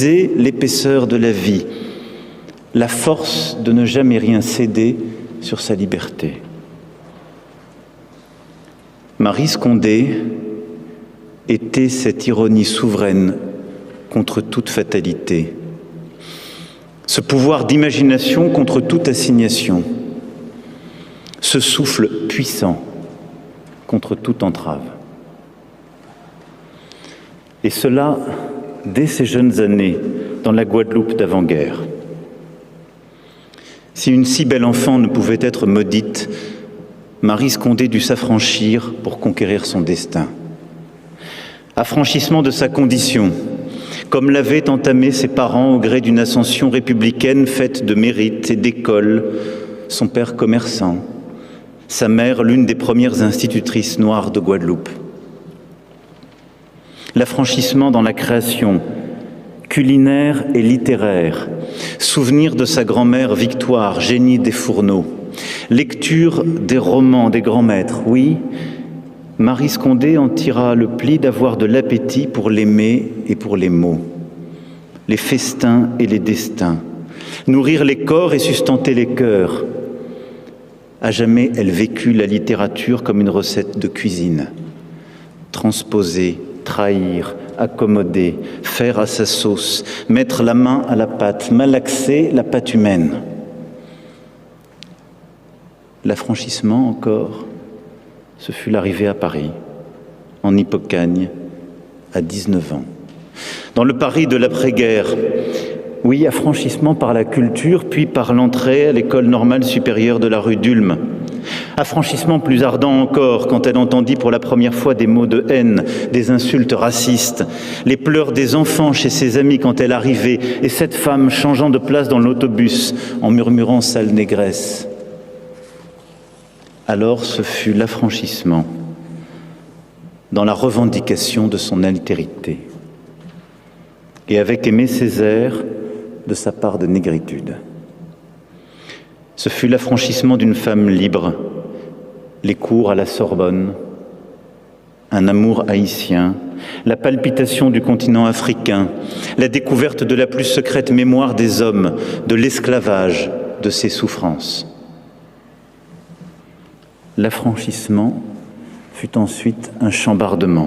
l'épaisseur de la vie, la force de ne jamais rien céder sur sa liberté. Maryse Condé était cette ironie souveraine contre toute fatalité, ce pouvoir d'imagination contre toute assignation, ce souffle puissant contre toute entrave. Et cela, dès ses jeunes années, dans la Guadeloupe d'avant-guerre. Si une si belle enfant ne pouvait être maudite, Maryse Condé dut s'affranchir pour conquérir son destin. Affranchissement de sa condition, comme l'avaient entamé ses parents au gré d'une ascension républicaine faite de mérite et d'école, son père commerçant, sa mère l'une des premières institutrices noires de Guadeloupe. L'affranchissement dans la création, culinaire et littéraire, souvenir de sa grand-mère Victoire, génie des fourneaux, lecture des romans des grands maîtres, oui, Maryse Condé en tira le pli d'avoir de l'appétit pour l'aimer et pour les mots, les festins et les destins, nourrir les corps et sustenter les cœurs. À jamais, elle vécut la littérature comme une recette de cuisine, transposer, trahir, accommoder, faire à sa sauce, mettre la main à la pâte, malaxer la pâte humaine. L'affranchissement encore, ce fut l'arrivée à Paris, en Hippocagne, à 19 ans. Dans le Paris de l'après-guerre, oui, affranchissement par la culture, puis par l'entrée à l'école normale supérieure de la rue d'Ulm. Affranchissement plus ardent encore quand elle entendit pour la première fois des mots de haine, des insultes racistes, les pleurs des enfants chez ses amis quand elle arrivait, et cette femme changeant de place dans l'autobus en murmurant « sale négresse ». Alors ce fut l'affranchissement dans la revendication de son altérité, et avec Aimé Césaire de sa part de négritude. Ce fut l'affranchissement d'une femme libre, les cours à la Sorbonne, un amour haïtien, la palpitation du continent africain, la découverte de la plus secrète mémoire des hommes, de l'esclavage, de ses souffrances. L'affranchissement fut ensuite un chambardement.